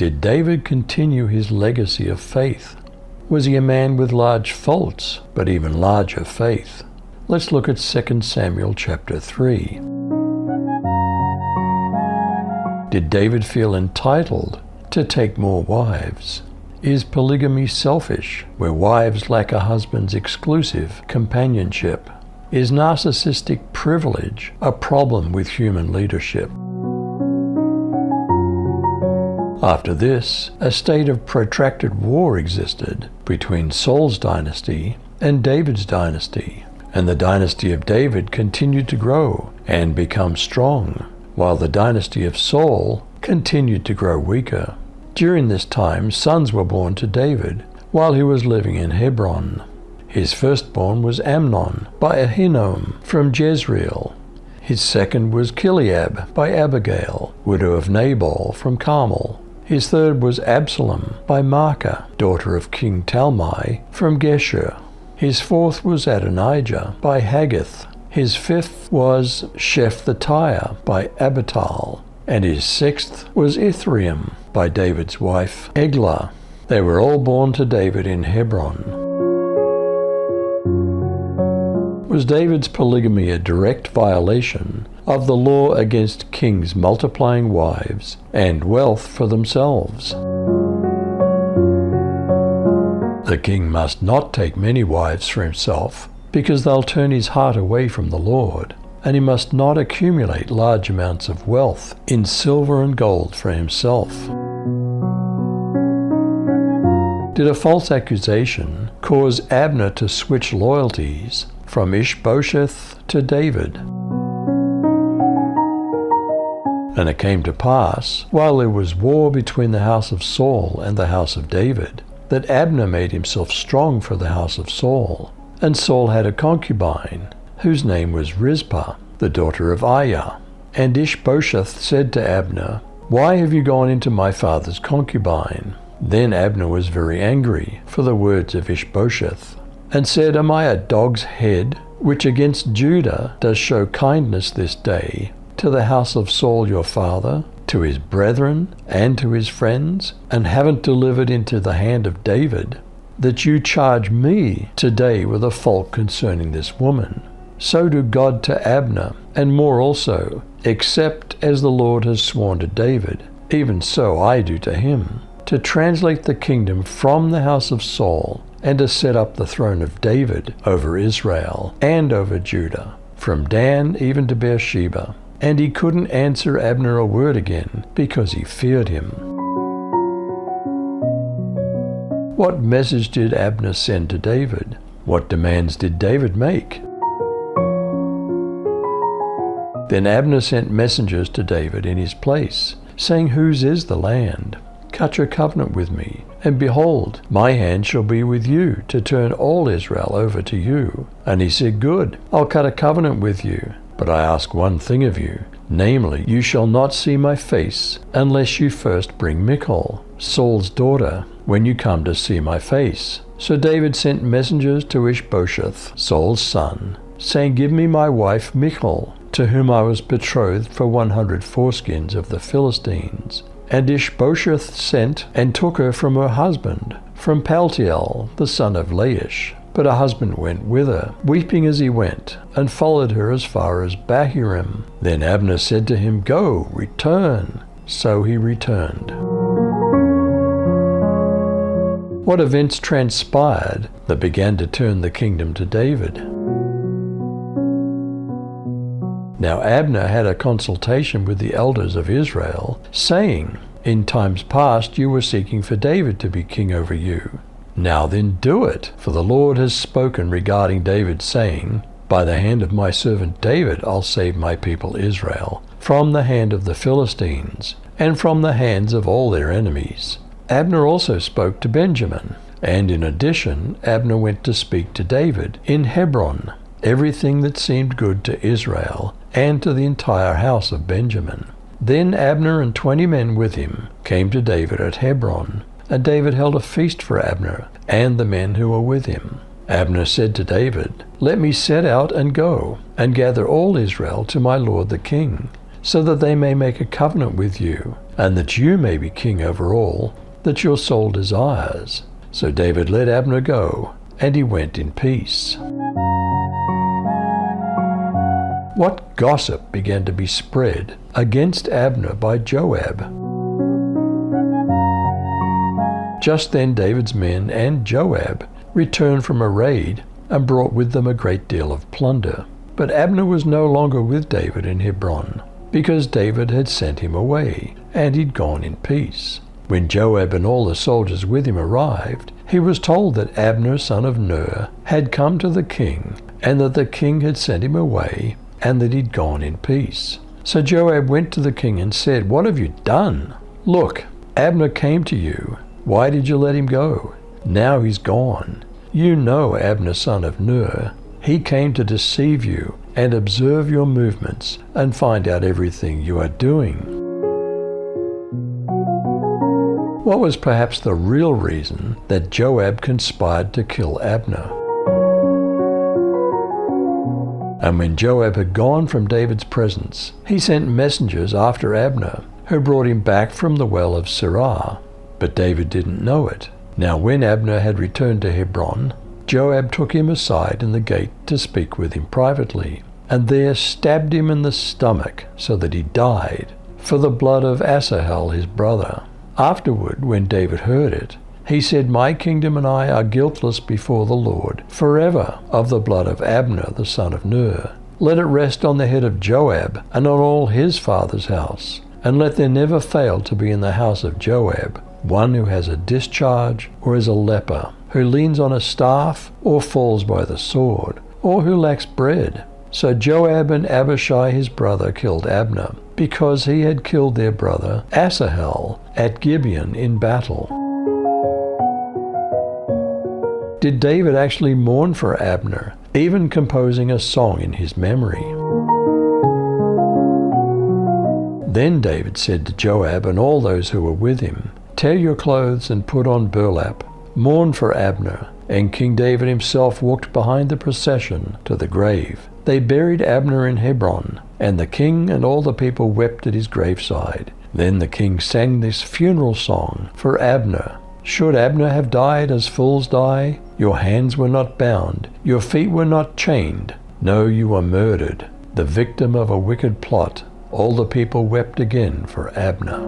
did David continue his legacy of faith? Was he a man with large faults, but even larger faith? Let's look at 2 Samuel chapter 3. Did David feel entitled to take more wives? Is polygamy selfish, where wives lack a husband's exclusive companionship? Is narcissistic privilege a problem with human leadership? After this, a state of protracted war existed between Saul's dynasty and David's dynasty, and the dynasty of David continued to grow and become strong, while the dynasty of Saul continued to grow weaker. During this time, sons were born to David while he was living in Hebron. His firstborn was Amnon by Ahinoam from Jezreel. His second was Chileab by Abigail, widow of Nabal from Carmel. His third was Absalom by Maacah, daughter of King Talmai from Geshur. His fourth was Adonijah by Haggith. His fifth was Shephthatiah by Abital. And his sixth was Ithream by David's wife Eglah. They were all born to David in Hebron. Was David's polygamy a direct violation of the law against kings multiplying wives and wealth for themselves? The king must not take many wives for himself, because they'll turn his heart away from the Lord, and he must not accumulate large amounts of wealth in silver and gold for himself. Did a false accusation cause Abner to switch loyalties from Ishbosheth to David? And it came to pass, while there was war between the house of Saul and the house of David, that Abner made himself strong for the house of Saul. And Saul had a concubine, whose name was Rizpah, the daughter of Aiah. And Ishbosheth said to Abner, "Why have you gone into my father's concubine?" Then Abner was very angry for the words of Ishbosheth, and said, "Am I a dog's head, which against Judah does show kindness this day, to the house of Saul your father, to his brethren, and to his friends, and haven't delivered into the hand of David, that you charge me today with a fault concerning this woman? So do God to Abner, and more also, except as the Lord has sworn to David, even so I do to him, to translate the kingdom from the house of Saul, and to set up the throne of David over Israel and over Judah, from Dan even to Beersheba." And he couldn't answer Abner a word again, because he feared him. What message did Abner send to David? What demands did David make? Then Abner sent messengers to David in his place, saying, "Whose is the land? Cut your covenant with me, and behold, my hand shall be with you, to turn all Israel over to you." And he said, "Good, I'll cut a covenant with you, but I ask one thing of you, namely, you shall not see my face, unless you first bring Michal, Saul's daughter, when you come to see my face." So David sent messengers to Ishbosheth, Saul's son, saying, "Give me my wife Michal, to whom I was betrothed for 100 foreskins of the Philistines." And Ishbosheth sent and took her from her husband, from Paltiel, the son of Laish. But her husband went with her, weeping as he went, and followed her as far as Bahurim. Then Abner said to him, "Go, return." So he returned. What events transpired that began to turn the kingdom to David? Now Abner had a consultation with the elders of Israel, saying, "In times past you were seeking for David to be king over you. Now then do it, for the Lord has spoken regarding David, saying, By the hand of my servant David I'll save my people Israel, from the hand of the Philistines, and from the hands of all their enemies." Abner also spoke to Benjamin, and in addition Abner went to speak to David in Hebron, everything that seemed good to Israel and to the entire house of Benjamin. Then Abner and 20 men with him came to David at Hebron, and David held a feast for Abner and the men who were with him. Abner said to David, "Let me set out and go, and gather all Israel to my lord the king, so that they may make a covenant with you, and that you may be king over all that your soul desires." So David let Abner go, and he went in peace. What gossip began to be spread against Abner by Joab? Just then David's men and Joab returned from a raid and brought with them a great deal of plunder. But Abner was no longer with David in Hebron, because David had sent him away, and he'd gone in peace. When Joab and all the soldiers with him arrived, he was told that Abner, son of Ner, had come to the king, and that the king had sent him away, and that he'd gone in peace. So Joab went to the king and said, "What have you done? Look, Abner came to you. Why did you let him go? Now he's gone. You know Abner, son of Ner. He came to deceive you and observe your movements and find out everything you are doing." What was perhaps the real reason that Joab conspired to kill Abner? And when Joab had gone from David's presence, he sent messengers after Abner, who brought him back from the well of Sirah. But David didn't know it. Now when Abner had returned to Hebron, Joab took him aside in the gate to speak with him privately, and there stabbed him in the stomach so that he died, for the blood of Asahel his brother. Afterward, when David heard it, he said, "My kingdom and I are guiltless before the Lord forever of the blood of Abner the son of Ner. Let it rest on the head of Joab and on all his father's house, and let there never fail to be in the house of Joab one who has a discharge or is a leper, who leans on a staff or falls by the sword, or who lacks bread." So Joab and Abishai his brother killed Abner, because he had killed their brother Asahel at Gibeon in battle. Did David actually mourn for Abner, even composing a song in his memory? Then David said to Joab and all those who were with him, "Tear your clothes and put on burlap. Mourn for Abner." And King David himself walked behind the procession to the grave. They buried Abner in Hebron, and the king and all the people wept at his graveside. Then the king sang this funeral song for Abner. "Should Abner have died as fools die? Your hands were not bound, your feet were not chained. No, you were murdered, the victim of a wicked plot." All the people wept again for Abner.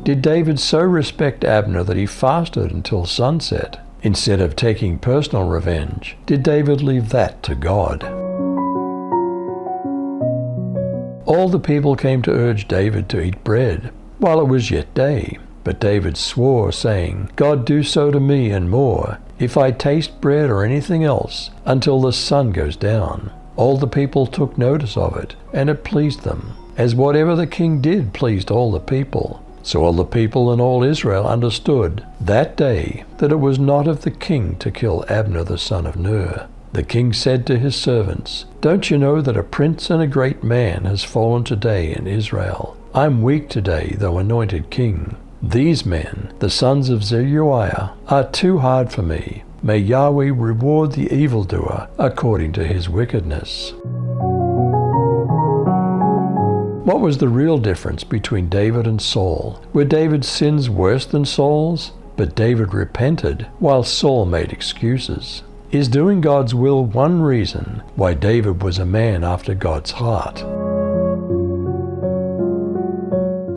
Did David so respect Abner that he fasted until sunset? Instead of taking personal revenge, did David leave that to God? All the people came to urge David to eat bread while it was yet day. But David swore, saying, "God, do so to me and more, if I taste bread or anything else, until the sun goes down." All the people took notice of it, and it pleased them, as whatever the king did pleased all the people. So all the people and all Israel understood that day that it was not of the king to kill Abner the son of Ner. The king said to his servants, "Don't you know that a prince and a great man has fallen today in Israel? I'm weak today, though anointed king. These men, the sons of Zeruiah, are too hard for me. May Yahweh reward the evildoer according to his wickedness." What was the real difference between David and Saul? Were David's sins worse than Saul's? But David repented, while Saul made excuses. Is doing God's will one reason why David was a man after God's heart?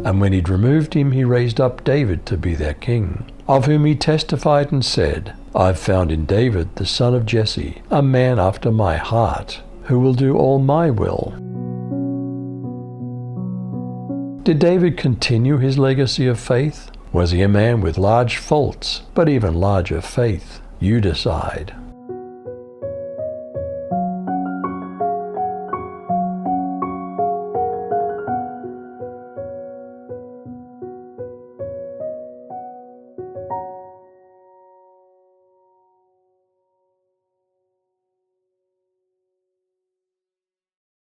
And when he'd removed him, he raised up David to be their king, of whom he testified and said, "I've found in David the son of Jesse, a man after my heart, who will do all my will." Did David continue his legacy of faith? Was he a man with large faults, but even larger faith? You decide.